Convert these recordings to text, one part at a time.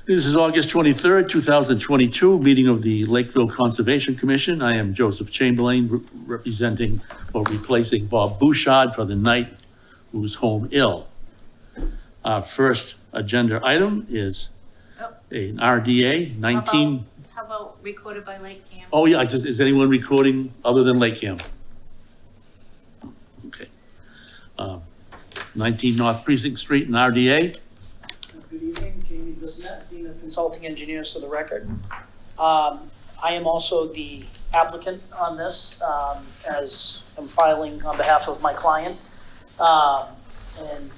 This is August 23rd, 2022, meeting of the Lakeville Conservation Commission. I am Joseph Chamberlain, representing or replacing Bob Bouchard for the night, who's home ill. Our first agenda item is an RDA 19. How about recorded by LakeCAM? Oh, yeah, is anyone recording other than LakeCAM? Okay. 19 North Precinct Street and RDA. Good evening, Jamie Bissonette, Zenith Consulting Engineers for the record. I am also the applicant on this, as I'm filing on behalf of my client. And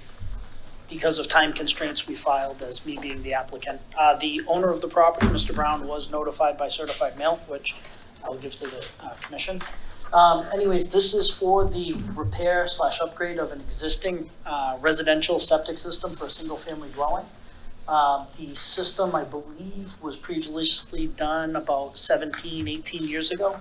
because of time constraints, we filed as me being the applicant. The owner of the property, Mr. Brown, was notified by certified mail, which I'll give to the commission. Anyways, this is for the repair / upgrade of an existing residential septic system for a single family dwelling. The system, I believe, was previously done about 17, 18 years ago.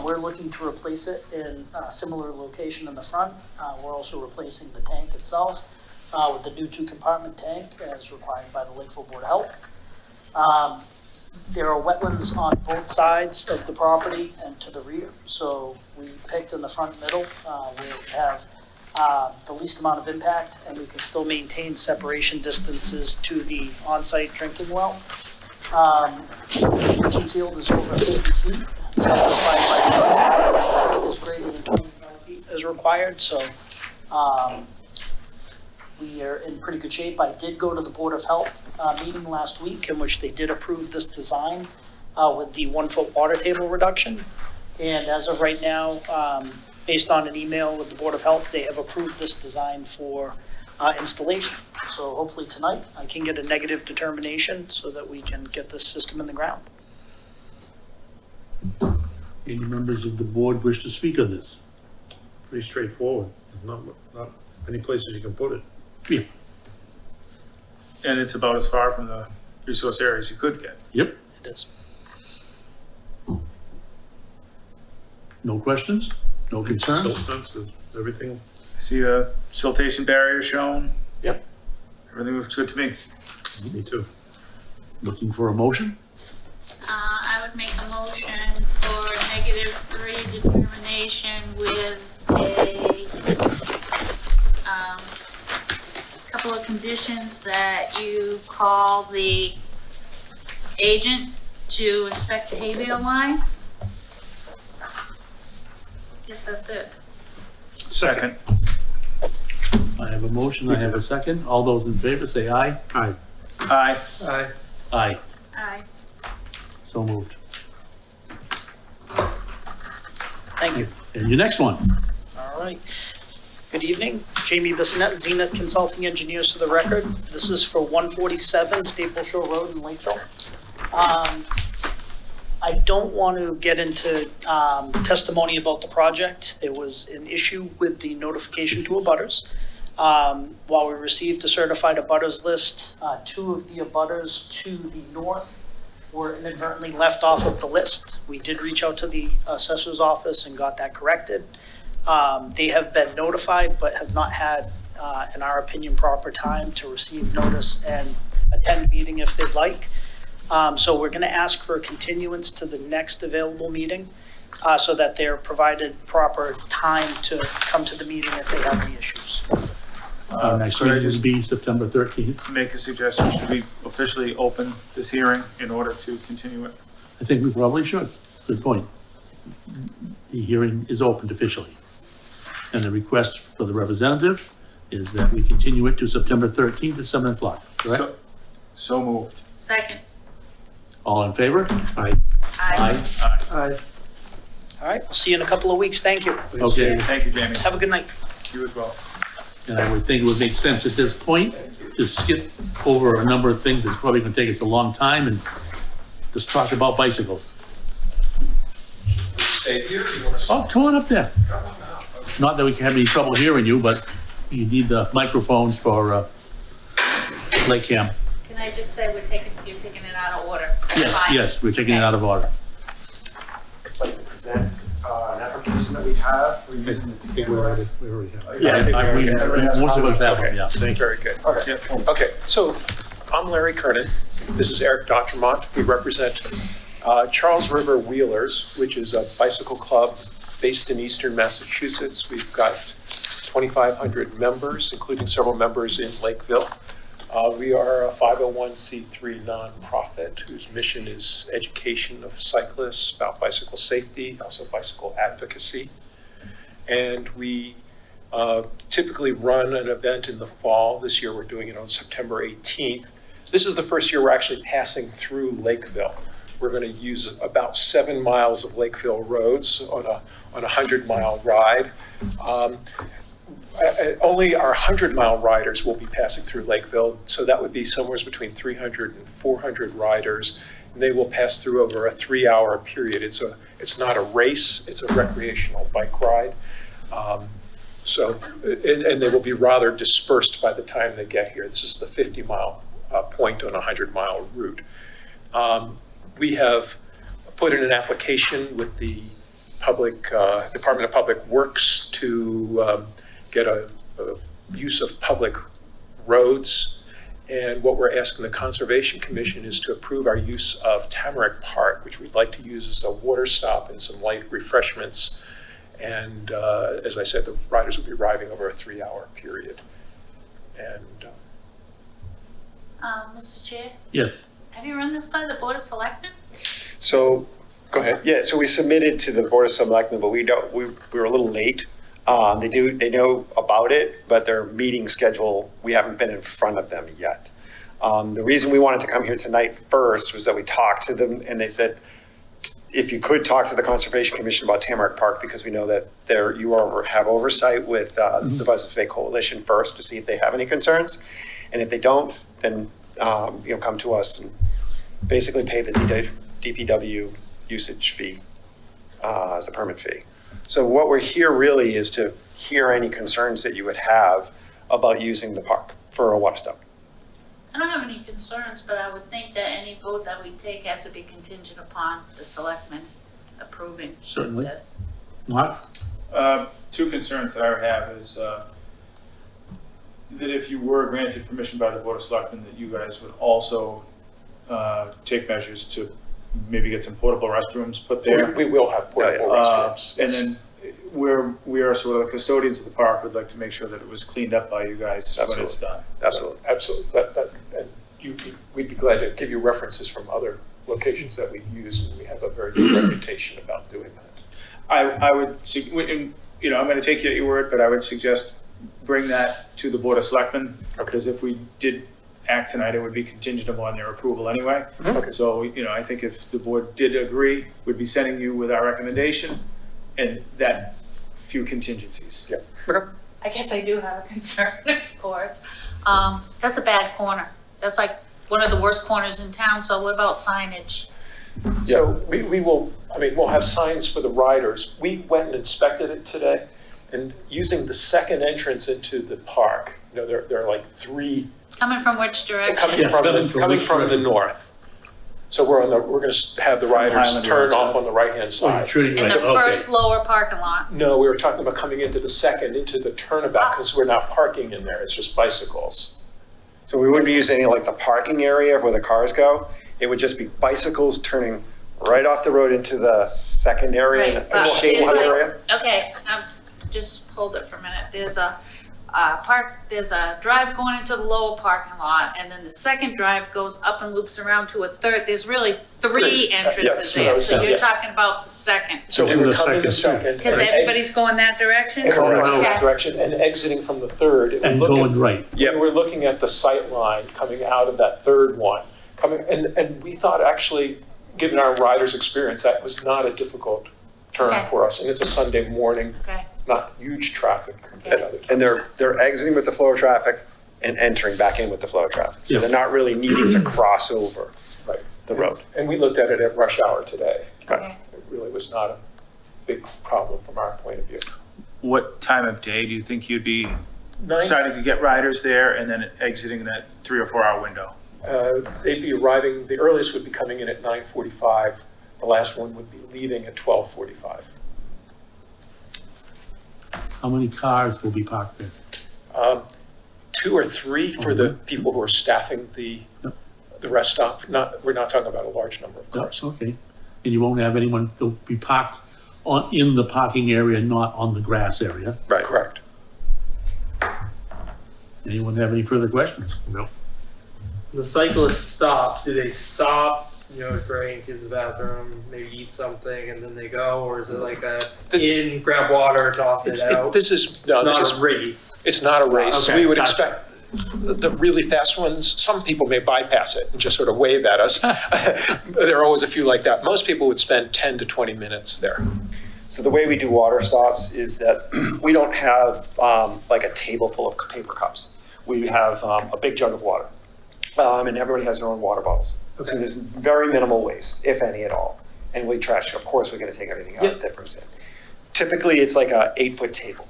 We're looking to replace it in a similar location in the front. We're also replacing the tank itself with the new 2-compartment tank as required by the Lakeville Board of Health. There are wetlands on both sides of the property and to the rear, so we picked in the front middle where we have the least amount of impact, and we can still maintain separation distances to the on-site drinking well. The leaching field is over 50 feet. Is greater than 25 feet as required, so we are in pretty good shape. I did go to the Board of Health meeting last week in which they did approve this design with the 1-foot water table reduction. And as of right now, based on an email with the Board of Health, they have approved this design for installation. So hopefully tonight I can get a negative determination so that we can get this system in the ground. Any members of the board wish to speak on this? Pretty straightforward. Not many places you can put it. Yeah. And it's about as far from the resource areas you could get. Yep. It is. No questions? No concerns? Silt fences, everything. I see a siltation barrier shown. Yep. Everything looks good to me. Me too. Looking for a motion? I would make a motion for -3 determination with a couple of conditions that you call the agent to inspect the hay bale line. Guess that's it. Second. I have a motion, I have a second. All those in favor say aye. Aye. Aye. Aye. Aye. Aye. So moved. Thank you. And your next one? All right. Good evening, Jamie Bissonette, Zenith Consulting Engineers for the record. This is for 147 Staple Shore Road in Lakeville. I don't want to get into testimony about the project. There was an issue with the notification to abutters. While we received a certified abutters list, 2 of the abutters to the north were inadvertently left off of the list. We did reach out to the assessor's office and got that corrected. They have been notified, but have not had, in our opinion, proper time to receive notice and attend the meeting if they'd like. So we're going to ask for a continuance to the next available meeting so that they're provided proper time to come to the meeting if they have any issues. Next Could I meeting just will be September 13th. make a suggestion? Should we officially open this hearing in order to continue it? I think we probably should. Good point. The hearing is opened officially. And the request for the representative is that we continue it to September 13th at 7 o'clock, correct? So moved. Second. All in favor? Aye. Aye. Aye. All right, we'll see you in a couple of weeks. Thank you. Okay, Thank you, Jamie. Have a good night. You as well. and I would think it would make sense at this point to skip over a number of things that's probably gonna take us a long time and just talk about bicycles. Oh, come on up there. Not that we can have any trouble hearing you, but you need the microphones for, LakeCAM. Can I just say you're taking it out of order? Yes, Fine. yes, we're taking it out of order. I'd like to present an application that we have. We're using the I think we already have. Yeah, I think we already have. most of us have them, yeah. Thank you. Very good. Okay. Yep. Okay, so I'm Larry Kernan. This is Eric Dotremont. We represent Charles River Wheelers, which is a bicycle club based in eastern Massachusetts. We've got 2,500 members, including several members in Lakeville. We are a 501c3 nonprofit whose mission is education of cyclists about bicycle safety, also bicycle advocacy. And we typically run an event in the fall. This year we're doing it on September 18th. This is the first year we're actually passing through Lakeville. We're going to use about 7 miles of Lakeville roads on a 100-mile ride. Only our 100-mile riders will be passing through Lakeville, so that would be somewhere between 300 and 400 riders. And they will pass through over a 3-hour period. It's not a race, it's a recreational bike ride. And they will be rather dispersed by the time they get here. This is the 50-mile point on a 100-mile route. We have put in an application with the Department of Public Works to get a use of public roads. And what we're asking the Conservation Commission is to approve our use of Tamarack Park, which we'd like to use as a water stop and some light refreshments. And as I said, the riders will be riding over a 3-hour period. And Mr. Chair, Yes. have you run this by the Board of Selectmen? So, go ahead. yeah, so we submitted to the Board of Selectmen, but we were a little late. They know about it, but their meeting schedule, we haven't been in front of them yet. The reason we wanted to come here tonight first was that we talked to them and they said, if you could talk to the Conservation Commission about Tamarack Park, because we know that have oversight with the Bicycle Bay Coalition first to see if they have any concerns. And if they don't, then come to us and basically pay the DPW usage fee as a permit fee. So what we're here really is to hear any concerns that you would have about using the park for a water stop. I don't have any concerns, but I would think that any vote that we take has to be contingent upon the selectmen approving Certainly. this. Mark? 2 concerns that I would have is that if you were granted permission by the Board of Selectmen, that you guys would also take measures to maybe get some portable restrooms put there. We will have portable restrooms. And then we are sort of the custodians of the park, would like to make sure that it was cleaned up by you guys when it's done. Absolutely. Absolutely. And we'd be glad to give you references from other locations that we've used, and we have a very good reputation about doing that. I would, I'm going to take you at your word, but I would suggest bring that to the Board of Selectmen, because if we did act tonight, it would be contingent upon their approval anyway. Okay. So, I think if the board did agree, we'd be sending you with our recommendation and that few contingencies. Yeah. Okay. I guess I do have a concern, of course. That's a bad corner. That's like one of the worst corners in town, so what about signage? So we'll have signs for the riders. We went and inspected it today, and using the second entrance into the park, there are like 3 It's coming from which direction? coming from the north. So we're going to have the riders Highland turn Road, off on the right-hand side. In the first lower parking lot? No, we were talking about coming into the second, into the turnabout, because we're not parking in there, it's just bicycles. So we wouldn't use any like the parking area where the cars go. It would just be bicycles turning right off the road into the second area, Right, but shade it's one like- area. Okay, just hold it for a minute. There's a drive going into the lower parking lot, and then the second drive goes up and loops around to a third. There's really 3 entrances Yes, there, so yeah. you're talking about the second. So we This is would the come in the second, second. Because and everybody's going that direction? going in that Okay. direction and exiting from the third. And going right. Yep. We're looking at the sight line coming out of that third one. And we thought actually, given our riders' experience, that was not a difficult turn Okay. for us. And it's a Sunday morning, Okay, not huge traffic compared to other times. And they're exiting with the flow of traffic and entering back in with the flow of traffic. So Yeah. they're not really needing to cross over Right. the road. And we looked at it at rush hour today. okay. It really was not a big problem from our point of view. What time of day do you think you'd be 9, starting to get riders there and then exiting that 3 or 4 hour window? they'd be arriving, the earliest would be coming in at 9:45. The last one would be leaving at 12:45. How many cars will be parked there? 2 or 3 for the people who are staffing the rest stop. We're not talking about a large number of cars. Okay. And you won't have anyone, they'll be parked in the parking area, not on the grass area. Right. Correct. Anyone have any further questions? No. The cyclists stop, do they stop, drink, use the bathroom, maybe eat something, and then they go? Or is it like grab water, toss it out? This is It's not a race. It's not a race. Okay, We would gotcha. expect the really fast ones, some people may bypass it and just sort of wave at us. There are always a few like that. Most people would spend 10 to 20 minutes there. So the way we do water stops is that we don't have like a table full of paper cups. We have a big jug of water, and everybody has their own water bottles. So Okay. there's very minimal waste, if any at all. And we trash, of course, we're gonna take everything out Yep. that brings in. Typically, it's like a 8-foot table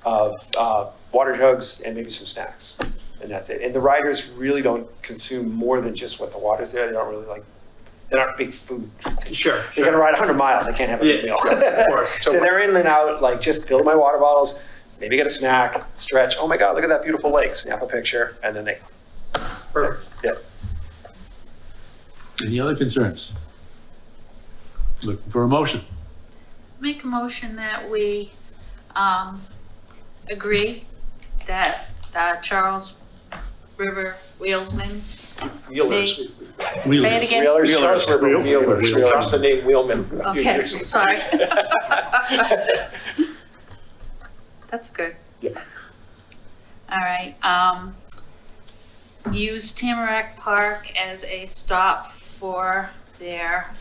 of water jugs and maybe some snacks, and that's it. And the riders really don't consume more than just what the water's there. They don't really they're not big food. Sure. They're gonna ride 100 miles, they can't have a big Yeah, meal. of course. So they're in and out, like just fill my water bottles, maybe get a snack, stretch. Oh my God, look at that beautiful lake. Snap a picture, and then they, Perfect. yeah. Any other concerns? Looking for a motion. Make a motion that we, agree that, Charles River Wheelsman, Wheelers. say it again? Wheelers. Charles River Wheelers. We dropped the name Wheelman a few Okay, years ago. sorry. That's good. Yeah. All right, use Tamarack Park as a stop for their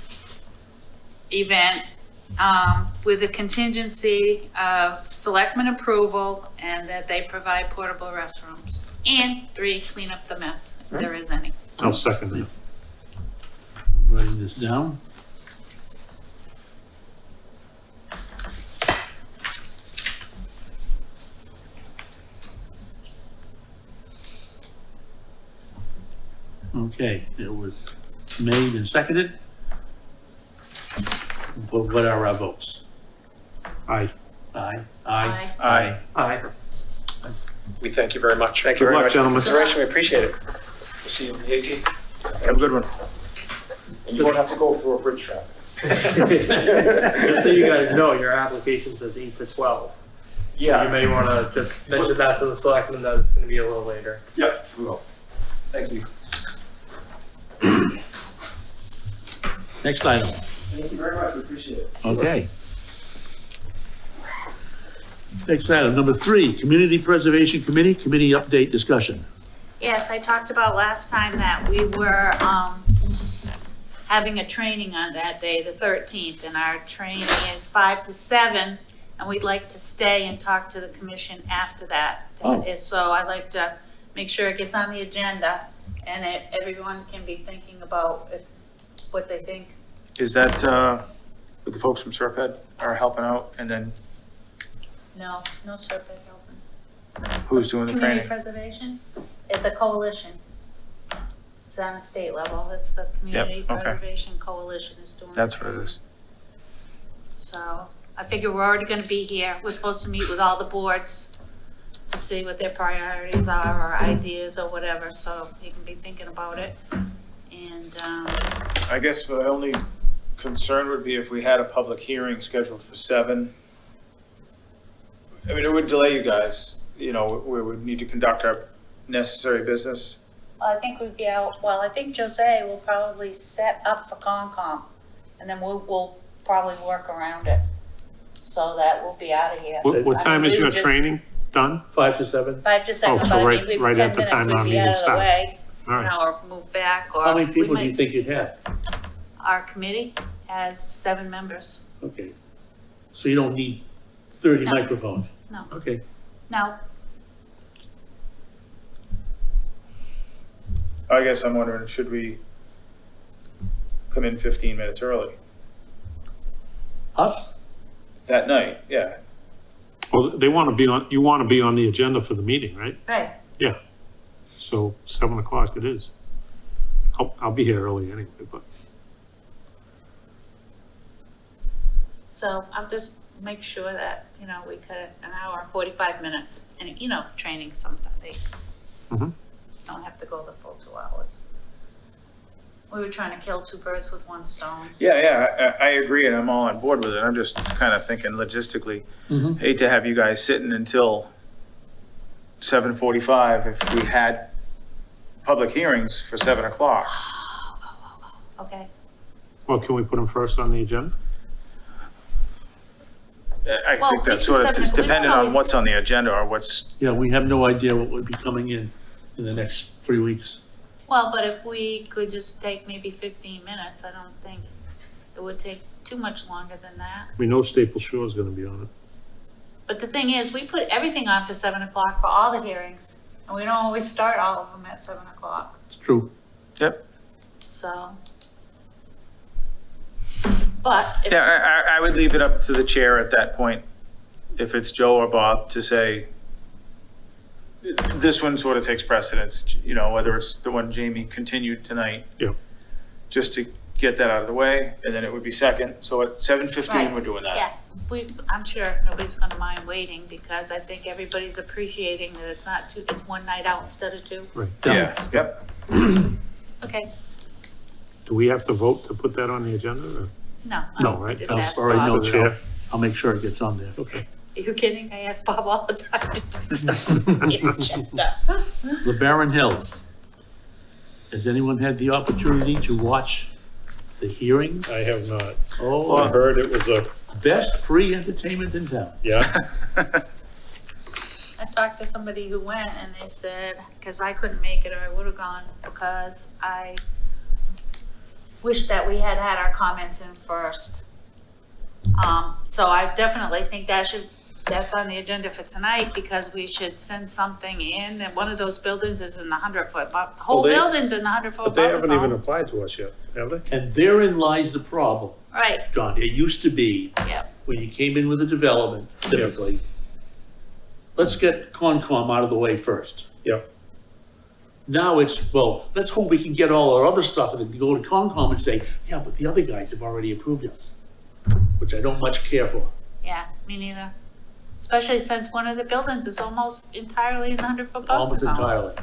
event, with a contingency of selectmen approval and that they provide portable restrooms. And 3, clean up the mess, if there is any. I'll second that. I'm writing this down. Okay, it was made and seconded. What are our votes? Aye. Aye. Aye. Aye. Aye. We thank you very much. Thank you Good very luck, much for the gentlemen. consideration, we appreciate it. We'll see you on the 18th. Have a good one. And you won't have to go through a bridge trap. Just so you guys know, your application says 8 to 12. So you may want to just mention that to the selectmen that it's going to be a little later. Yeah, we will. Thank you. Next item. Thank you very much, we appreciate it. Okay. Next item, number 3, Community Preservation Committee, committee update discussion. Yes, I talked about last time that we were, having a training on that day, the 13th, and our training is 5 to 7, and we'd like to stay and talk to the commission after that. Oh. So I'd like to make sure it gets on the agenda, and everyone can be thinking about what they think. Is that, with the folks from Serped are helping out, and then No Serpent helping. who's doing the Community training? preservation, it's the coalition. It's on a state level, it's the Community okay. Preservation Coalition is doing. That's the what it training. is. So I figure we're already gonna be here. We're supposed to meet with all the boards to see what their priorities are or ideas or whatever, so you can be thinking about it. And, I guess my only concern would be if we had a public hearing scheduled for 7. I mean, it would delay you guys, we would need to conduct our necessary business. I think we'd be out, well, I think Jose will probably set up for Concom, and then we'll probably work around it, so that we'll be out of here. What time is we your would just- training done? 5 to 7. 5 to 7, Oh, so but I right- mean, we'd right be at 10 the minutes, time our we'd be out meeting of the starts. way, All right. or move back, or. How many we people do you might think just- you'd have? Our committee has 7 members. Okay. So you don't need 30 No. microphones? No. Okay. No, I guess I'm wondering, should we come in 15 minutes early? Us? That night, yeah. Well, you want to be on the agenda for the meeting, right? right. Yeah. So 7 o'clock it is. I'll be here early anyway, but So I'm just make sure that, you know, we cut an hour and 45 minutes and, you know, training sometimes they Mhm. don't have to go the full 2 hours. We were trying to kill two birds with one stone. Yeah, I agree, and I'm all on board with it. I'm just kind of thinking logistically. Mhm. Hate to have you guys sitting until 7:45 if we had public hearings for 7 o'clock. Okay, Well, can we put them first on the agenda? I Well, think we that's do sort of 7 just we don't dependent on always- what's on the agenda or what's, Yeah, we have no idea what would be coming in the next 3 weeks. well, but if we could just take maybe 15 minutes, I don't think it would take too much longer than that. We know Staple Shore is gonna be on it. But the thing is, we put everything on for 7 o'clock for all the hearings, and we don't always start all of them at 7 o'clock, It's true. yep. so. But if, Yeah, I would leave it up to the chair at that point, if it's Joe or Bob, to say, this one sort of takes precedence, you know, whether it's the one Jamie continued tonight. Yep. Just to get that out of the way, and then it would be second. So at 7:15, Right. we're doing that. yeah, I'm sure nobody's gonna mind waiting, because I think everybody's appreciating that it's not two, it's one night out instead of 2. Right. Yeah, yep. Okay, Do we have to vote to put that on the agenda or? no. No, I right? just I'll asked already Bob. know So the chair. I'll make sure it gets on there. Okay. Are you kidding? I ask Bob all the time to put stuff on the agenda. LeBaron Hills. Has anyone had the opportunity to watch the hearings? I have not. Oh, I heard it was a, best free entertainment in town. yeah, I talked to somebody who went and they said, because I couldn't make it or I would have gone, because I wish that we had had our comments in first. So I definitely think that's on the agenda for tonight, because we should send something in, and one of those buildings is in the 100-foot, the whole Well, they- building's in the 100-foot but they buffer haven't even zone. applied to us yet, have they? And therein lies the problem, Right, John. It used to be, yep, when you came in with a development, typically, let's get Concom out of the way first. Yep. Now it's, well, let's hope we can get all our other stuff and then go to Concom and say, yeah, but the other guys have already approved us, which I don't much care for. yeah, me neither. Especially since one of the buildings is almost entirely in the 100-foot buffer Almost zone. entirely.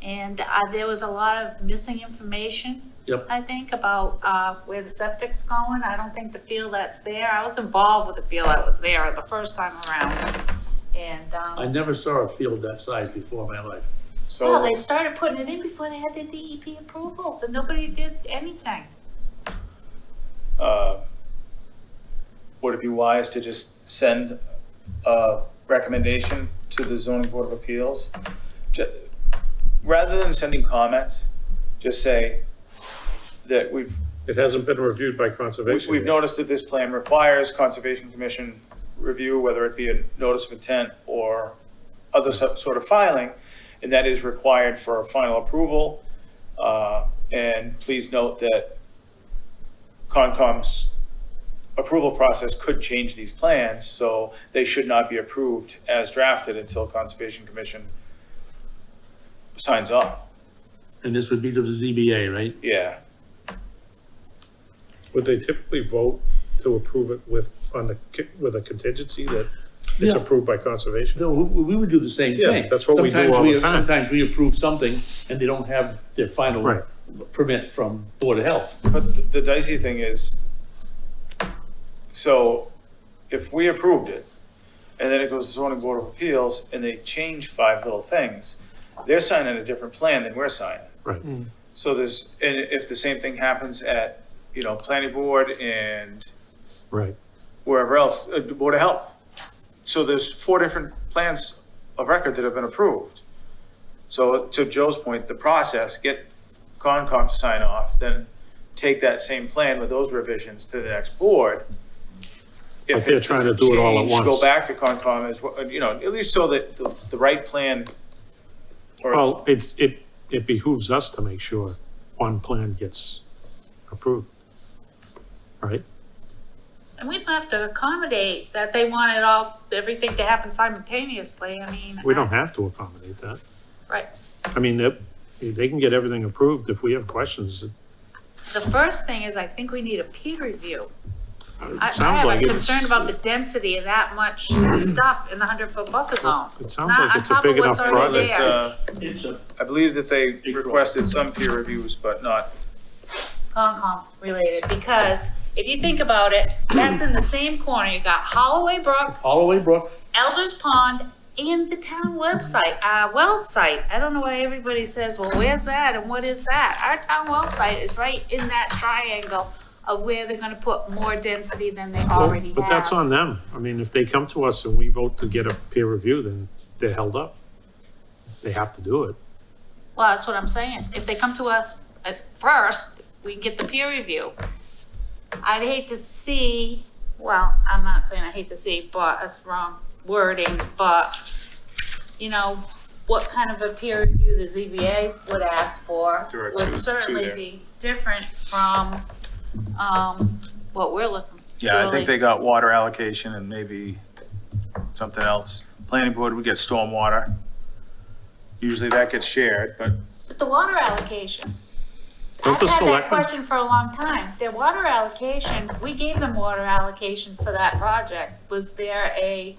And there was a lot of missing information, Yep. I think, about where the septic's going. I don't think the field that's there, I was involved with the field that was there the first time around. And, I never saw a field that size before in my life. well, So, they started putting it in before they had their DEP approvals, and nobody did anything. would it be wise to just send a recommendation to the zoning board of appeals? Rather than sending comments, just say that It hasn't been reviewed by conservation we've yet. noticed that this plan requires Conservation Commission review, whether it be a notice of intent or other sort of filing, and that is required for final approval. And please note that Concom's approval process could change these plans, so they should not be approved as drafted until Conservation Commission signs off. And this would be to the ZBA, right? Yeah. Would they typically vote to approve it with a contingency that it's Yeah. approved by conservation? No, we would do the same Yeah, thing. that's what we do Sometimes all the time. Sometimes we approve something and they don't have their final Right. permit from Board of Health. But the dicey thing is, so if we approved it, and then it goes to zoning board of appeals, and they change 5 little things, they're signing a different plan than we're signing. Right. So and if the same thing happens at, planning board and Right. wherever else, Board of Health. So there's 4 different plans of record that have been approved. So to Joe's point, the process, get Concom to sign off, then take that same plan with those revisions to the next board. But If they're it's trying to do it all at changed, once. Go back to Concom as, at least so that the right plan. or- Well, it behooves us to make sure one plan gets approved. Right? And we don't have to accommodate that they want everything to happen simultaneously, I mean. We don't have to accommodate that. Right. I mean, they can get everything approved if we have questions. The first thing is, I think we need a peer review I It sounds have like a it's. concern about the density of that much stuff in the 100-foot buffer zone. It sounds Not like on it's a top of big enough what's already project. there. It's a, I believe that they Big requested some peer reviews, but not, Concom related, because if you think about it, that's in the same corner. You got Holloway Brook, Holloway Brook, Elders Pond, and the town website, well site. I don't know why everybody says, well, where's that and what is that? Our town well site is right in that triangle of where they're gonna put more density than they already have. But that's on them. I mean, if they come to us and we vote to get a peer review, then they're held up. They have to do it. Well, that's what I'm saying. If they come to us at first, we can get the peer review. I'd hate to see, well, I'm not saying I hate to see, but that's wrong wording, but, you know, what kind of a peer review the ZBA would ask for There are would two certainly there. be different from, what we're looking. yeah, I think really- they got water allocation and maybe something else. Planning board, we get stormwater. Usually that gets shared, but But the water allocation. Don't I've the had that selectmen- question for a long time. Their water allocation, we gave them water allocation for that project. Was there a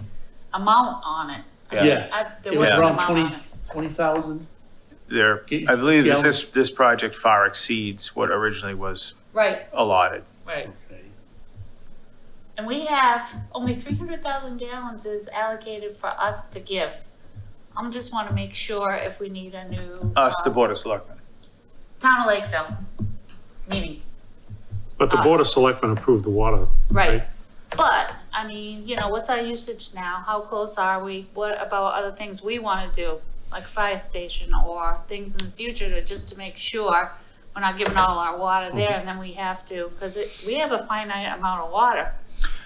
amount on it? yeah. There It was was an around amount on it. 20,000. there, I believe that this project far exceeds what originally was Right, allotted. right. Okay. And we have only 300,000 gallons is allocated for us to give. I just want to make sure if we need a new. Us, the Board of Selectmen. Town of Lakeville, meaning, But the Board of Selectmen approved the water. right. But, I mean, you know, what's our usage now? How close are we? What about other things we want to do, like fire station or things in the future just to make sure we're not giving all our water there and then we have to, because we have a finite amount of water.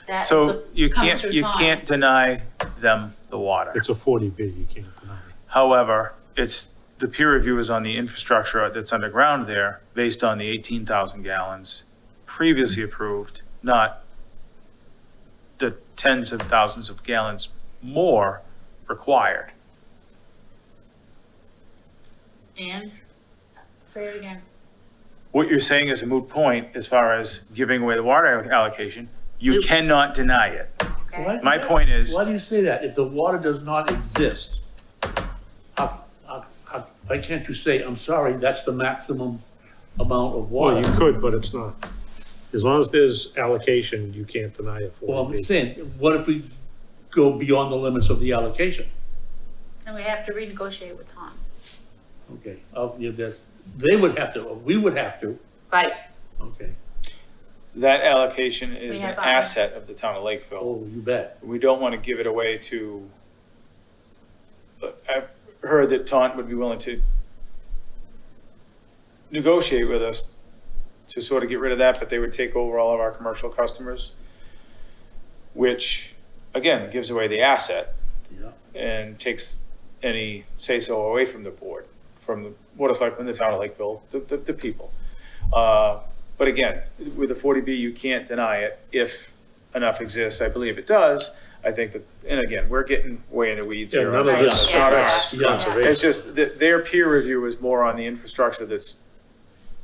that So you comes through time. can't deny them the water. It's a 40B, you can't deny it. However, it's, the peer review is on the infrastructure that's underground there based on the 18,000 gallons previously approved, not the tens of thousands of gallons more required. And, say it again. What you're saying is a moot point as far as giving away the water allocation. You Oop. cannot deny it. Okay. Why- My point is, Why do you say that? If the water does not exist, why can't you say, I'm sorry, that's the maximum amount of Well, water? you could, but it's not. As long as there's allocation, you can't deny a Well, I'm 40B. saying, what if we go beyond the limits of the allocation? And we have to renegotiate with Tom. Okay, yeah, they would have to, or we would have to, Right, okay. that allocation is We an have asset of the town of Lakeville. Oh, you bet. We don't want to give it away to, I've heard that Taunt would be willing to negotiate with us to sort of get rid of that, but they would take over all of our commercial customers, which, again, gives away the asset Yeah. and takes any say-so away from the board, from the Board of Selectmen, the town of Lakeville, the people. But again, with the 40B, you can't deny it if enough exists. I believe it does. I think that, and again, we're getting way in the weeds Yeah, here. none of Right, this yeah, affects yeah. conservation. It's just that their peer review is more on the infrastructure that's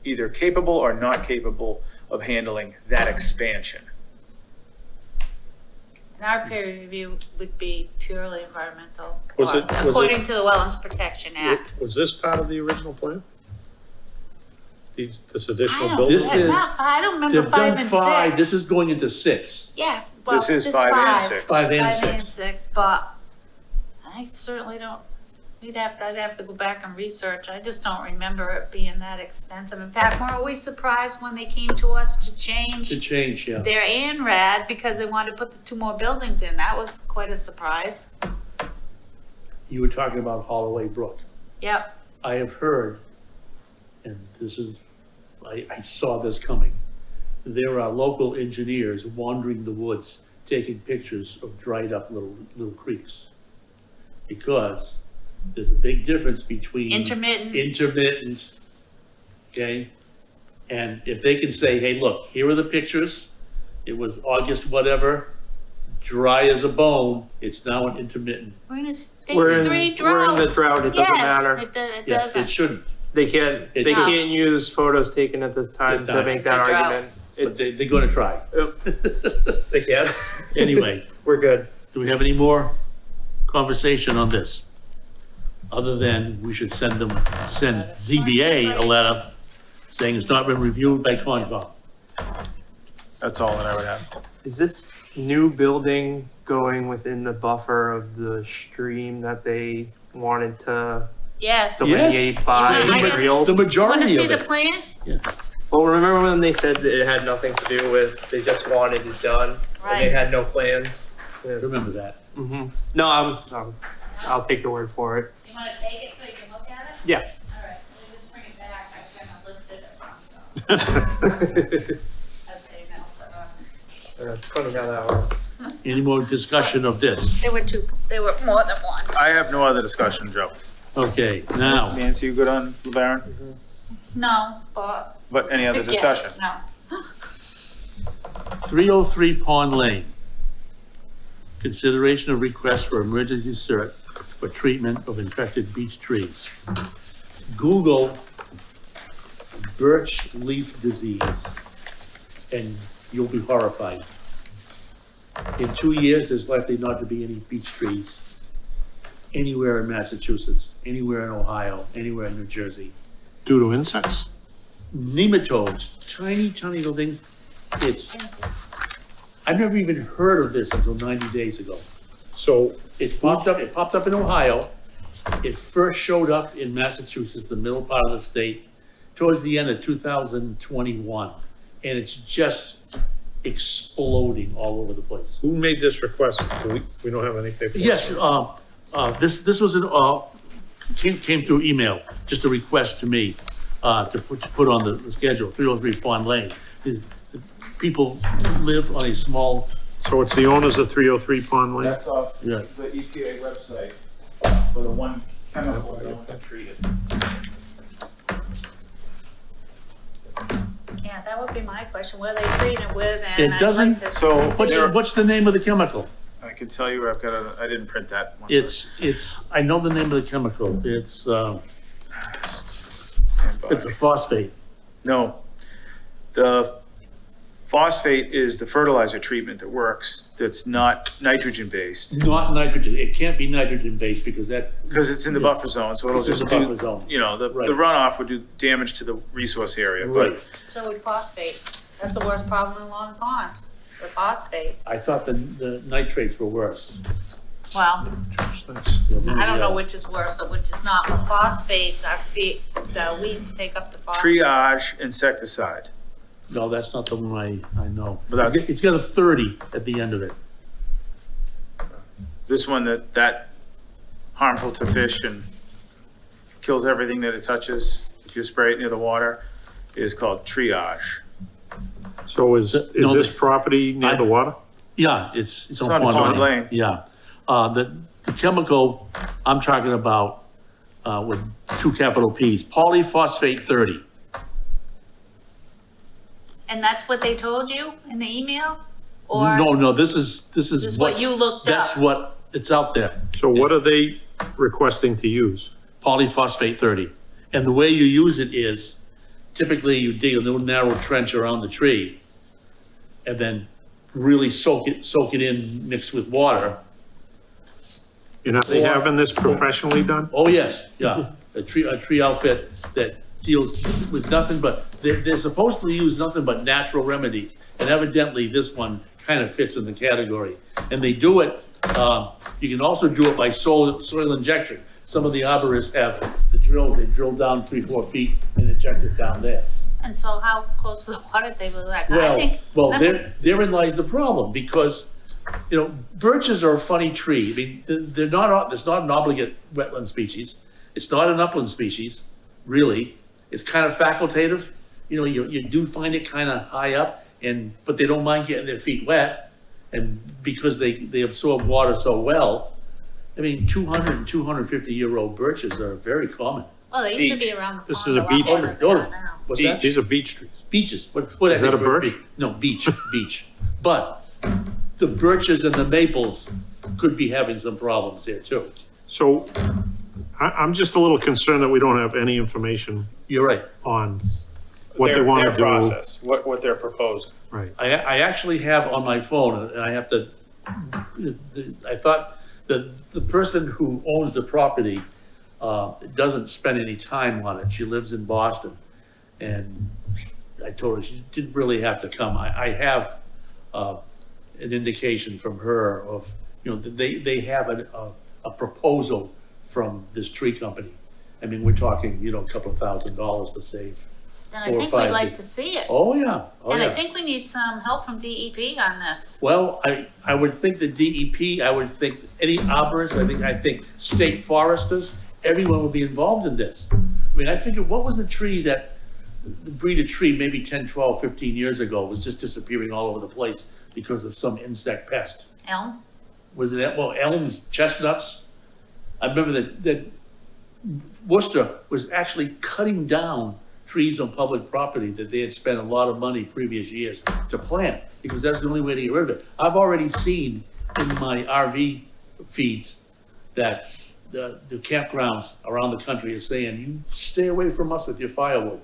either capable or not capable of handling that expansion. and our peer review would be purely environmental. Was or it- was it- According to the Wetlands Protection Act. Was this part of the original plan? This additional I building? This don't, is- not, I don't remember They've 5 done and 5, 6. this is going into 6. Yeah, well, This is 5 and 6. 5 and 5 and 6. 6, but I certainly don't, I'd have to go back and research. I just don't remember it being that extensive. In fact, weren't we surprised when they came to us to To change change, yeah. their ANRAD because they wanted to put the 2 more buildings in? That was quite a surprise. You were talking about Holloway Brook. Yep, I have heard, and this is, I saw this coming. There are local engineers wandering the woods, taking pictures of dried up little creeks. Because there's a big difference between. Intermittent, okay? And if they can say, hey, look, here are the pictures, it was August whatever, dry as a bone, it's now an intermittent. we're in a stage We're 3 in drought. the drought, it doesn't matter. Yes, it Yeah, doesn't. it shouldn't. They can't No. use photos taken at this time to Good make time. that Good job. argument. but they're gonna try. They can. Anyway, We're good. do we have any more conversation on this? Other than we should send ZBA a letter saying it's not been reviewed by Concom. That's all that I would have. Is this new building going within the buffer of the stream that they wanted to Yes. delineate by Yeah, I got- real? The Want to majority see of the it. plan? Well, remember when they said that it had nothing to do with, they just wanted it done? And they Right. had no plans? Yeah. Remember that. Mm-hmm. No, I'll take your word for it. You want to take it so you can look at it? Yeah. All right, let me just bring it back. I kind of lifted it from, as they now. It's funny how that works. Any more discussion of this? There were more than one. I have no other discussion, Joe. Okay, now, Nancy, you good on LeBaron? No, but. But any other Yeah, discussion? No. 303 Pond Lane. Consideration of request for emergency cert for treatment of infected beech trees. Google birch leaf disease and you'll be horrified. In 2 years, there's likely not to be any beech trees anywhere in Massachusetts, anywhere in Ohio, anywhere in New Jersey. Due to insects? Nematodes, tiny little things. I've never even heard of this until 90 days ago. So, It popped up in Ohio. It first showed up in Massachusetts, the middle part of the state, towards the end of 2021. And it's just exploding all over the place. who made this request? We don't have any paperwork. Yes, this was came through email, just a request to me, to put on the schedule, 303 Pond Lane. The people live on a small, So it's the owners of 303 Pond Lane? That's off Yeah. the EPA website for the one chemical that don't get treated. Yeah, that would be my question, where they treat it with and. It doesn't- I'd like to So, see- what's the name of the chemical? I can tell you, I didn't print that one. I know the name of the chemical. It's a phosphate. No, the phosphate is the fertilizer treatment that works, that's not nitrogen based, Not nitrogen. It can't be nitrogen based because that, because it's in the buffer zone, so it'll It's in just the do, buffer zone. you know, the Right. runoff would do damage to the resource area, right. but So would phosphates. That's the worst problem in Long Pond, the phosphates. I thought the nitrates were worse. Well, I don't know which is worse or which is not, but phosphates are, the weeds take up the phosphate. triage insecticide. No, that's not the one I know. But that's- It's got a 30 at the end of it. This one that harmful to fish and kills everything that it touches, if you spray it near the water, is called triage. So is No, this property near the water? Yeah, it's on Pond Lane. Yeah. The chemical I'm talking about, with 2 capital Ps, polyphosphate 30. And that's what they told you in the email? Or No, this is is what what's- you looked That's up? what, it's out there. So what are they requesting to use? Polyphosphate 30. And the way you use it is typically you dig a little narrow trench around the tree and then really soak it in, mixed with water. And are they having this professionally done? Oh, yes, yeah. A tree outfit that deals with nothing but, they're supposed to use nothing but natural remedies. And evidently this one kind of fits in the category. And they do it, you can also do it by soil injection. Some of the arborists have the drills, they drill down 3-4 feet and inject it down there. And so how close to the water table is that? I think. Well, therein lies the problem, because, birches are a funny tree. I mean, it's not an obligate wetland species. It's not an upland species, really. It's kind of facultative. You do find it kind of high up, but they don't mind getting their feet wet. And because they absorb water so well, I mean, 200 and 250-year-old birches are very common. Well, they used to be Beech. around the This pond is a lot beech more tree. than they are now. What's that? These are beech trees. Beeches. What Is that a birch? No, beech. But the birches and the maples could be having some problems there too. So I'm just a little concerned that we don't have any information You're right. on what they their, want their to do. process, what they're proposing. Right. I actually have on my phone, and I have to, I thought that the person who owns the property doesn't spend any time on it. She lives in Boston. And I told her she didn't really have to come. I have an indication from her of, they have a proposal from this tree company. I mean, we're talking, a couple of $1,000s to save. And I 4 or think 5 we'd like days. to see it. Oh, yeah, oh, And I yeah. think we need some help from DEP on this. Well, I would think the DEP, I would think any arborists, I think state foresters, everyone would be involved in this. I mean, I figured, what was the tree that, the breed of tree maybe 10, 12, 15 years ago was just disappearing all over the place because of some insect pest? Elm? Was it that, well, elms, chestnuts? I remember that Worcester was actually cutting down trees on public property that they had spent a lot of money previous years to plant, because that's the only way to get rid of it. I've already seen in my RV feeds that the campgrounds around the country are saying, you stay away from us with your firewood.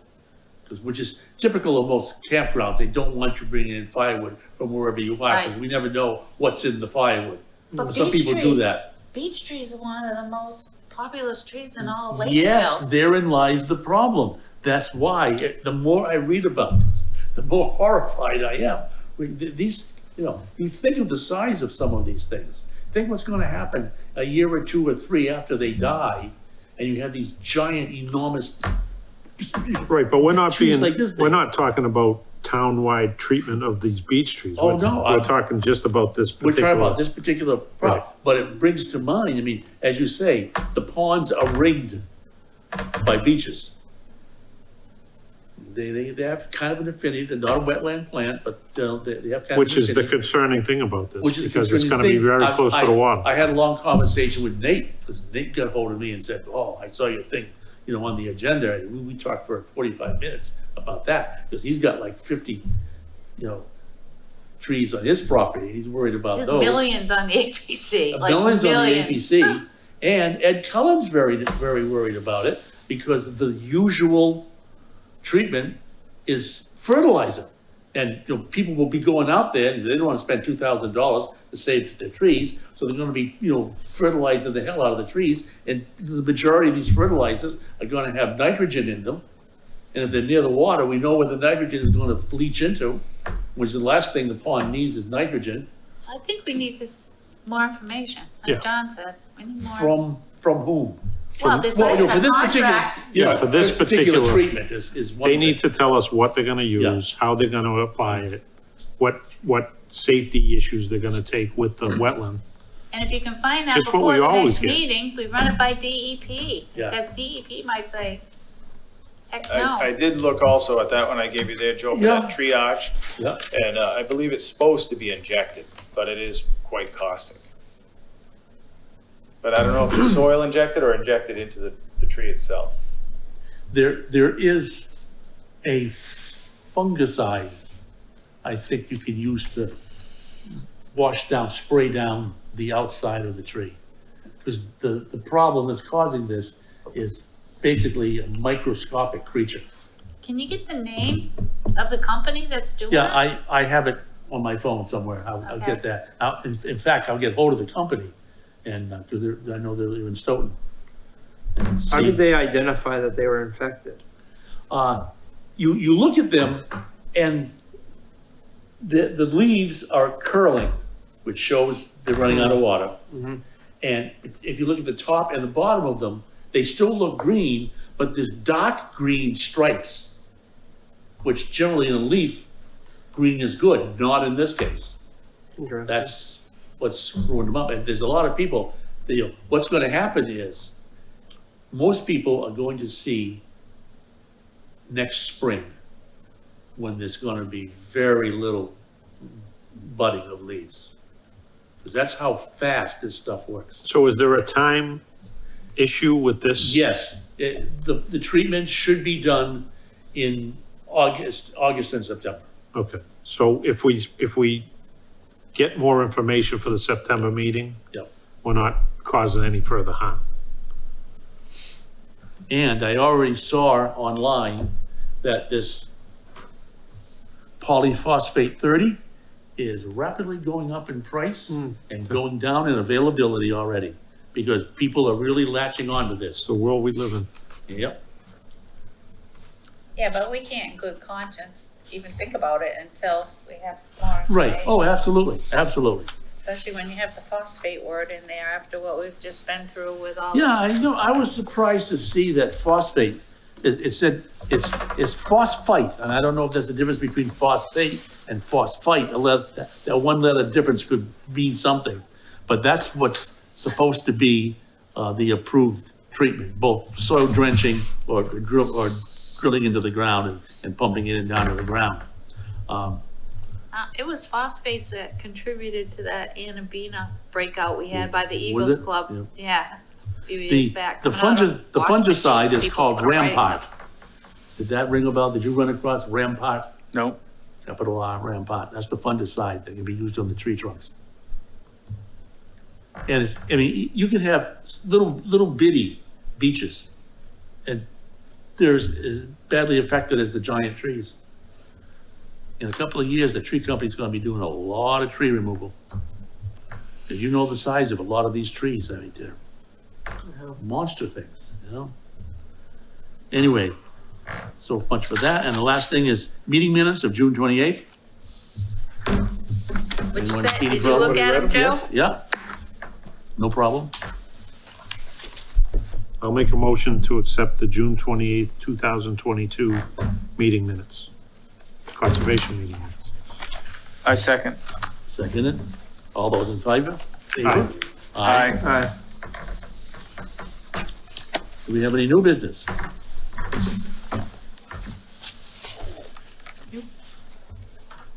Which is typical of most campgrounds. They don't want you bringing in firewood from wherever you are, because Right. we never know what's in the firewood. But Some beech people do trees- that. Beech trees are one of the most populous trees in all of Lakeville. Yes, therein lies the problem. That's why, the more I read about this, the more horrified I am. These, you think of the size of some of these things. Think what's gonna happen a year or 2 or 3 after they die, and you have these giant, enormous, Right, but we're not Trees like this we're big. not talking about town-wide treatment of these beech trees. Oh, We're- no, We're talking just about this we're particular. talking about this particular problem. Right. But it brings to mind, I mean, as you say, the ponds are rigged by beaches. They have kind of an affinity, they're not a wetland plant, but they have kind of. an Which is the affinity. concerning thing about this, Which is the because it's concerning gonna be thing. very close to the water. I had a long conversation with Nate, because Nate got hold of me and said, oh, I saw your thing, on the agenda. And we talked for 45 minutes about that, because he's got like 50, trees on his property. He's worried about There's those. millions on the APC, like Millions on the millions. APC. And Ed Cullen's very, very worried about it, because the usual treatment is fertilizer. And, people will be going out there, and they don't want to spend $2,000 to save their trees, so they're gonna be, fertilizing the hell out of the trees, and the majority of these fertilizers are gonna have nitrogen in them. And if they're near the water, we know where the nitrogen is gonna leach into, which the last thing the pond needs is nitrogen. So I think we need more information, Yeah. like John said. We need more. From whom? Well, they said in for the this particular- contract. Yeah, for this particular- treatment is one They thing. need to tell us what they're gonna use, how they're gonna apply it, what safety issues they're gonna take with the wetland. And if you can find that Just what before we the always next get. meeting, we run it by DEP. Yeah. Because DEP might say, heck I no. did look also at that one I gave you there, Joe, for Yeah. that triage, Yeah, and I believe it's supposed to be injected, but it is quite caustic. But I don't know if it's soil injected or injected into the tree itself. there is a fungicide I think you can use to spray down the outside of the tree. Because the problem that's causing this is basically a microscopic creature. Can you get the name of the company that's doing it? Yeah, I have it on my phone somewhere. I'll get Okay. that. In fact, I'll get hold of the company, and, because I know they're in Stoughton. And How see- did they identify that they were infected? you look at them and the leaves are curling, which shows they're running out of water. Mhm. And if you look at the top and the bottom of them, they still look green, but there's dark green stripes, which generally in a leaf, green is good, not in this case. Interesting. That's what's screwing them up. And there's a lot of people, what's gonna happen is, most people are going to see next spring, when there's gonna be very little budding of leaves. Because that's how fast this stuff works. So is there a time issue with this? Yes, the treatment should be done in August and September. Okay, so if we get more information for the September meeting, Yep. we're not causing any further harm. And I already saw online that this polyphosphate 30 is rapidly going up in price and going down in availability already, because people are really latching onto It's this. the world we live in. Yep. Yeah, but we can't in good conscience even think about it until we have more Right. information. Oh, absolutely, absolutely. Especially when you have the phosphate word in there after what we've just been through with all Yeah, this. I know. I was surprised to see that phosphate, it said it's phosphite, and I don't know if there's a difference between phosphate and phosphite. That one letter difference could mean something, but that's what's supposed to be the approved treatment, both soil drenching or drilling into the ground and pumping it in down to the ground. It was phosphates that contributed to that Anabina breakout we had by the Was Eagles it? Club. Yeah, a few years back. The coming out of wash fungicide machines, is people called put it right in Rampart. Did that ring a bell? Did you run across Rampart? No. Capital R, Rampart. That's the fungicide that can be used on the tree trunks. And it's, I mean, you can have little bitty beaches, and there's as badly affected as the giant trees. In a couple of years, the tree company's gonna be doing a lot of tree removal. Cause you know the size of a lot of these trees, I mean, they're monster things, you know? Anyway, so much for that, and the last thing is meeting minutes of June 28th. What'd you Anyone say? see Did the you look problem? at them, Joe? Yes, yeah. No problem. I'll make a motion to accept the June 28th, 2022 meeting minutes. Conservation meeting minutes. I second. Seconded. All those in favor? Aye. Aye. Do we have any new business?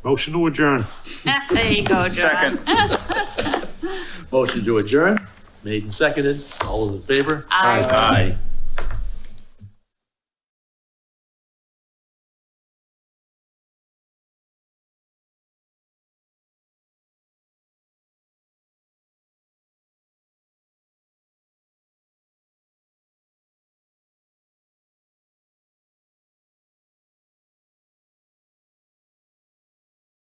Motion to adjourn. There you go, John. Second. Motion to adjourn, made and seconded. All those in favor? Aye. Aye.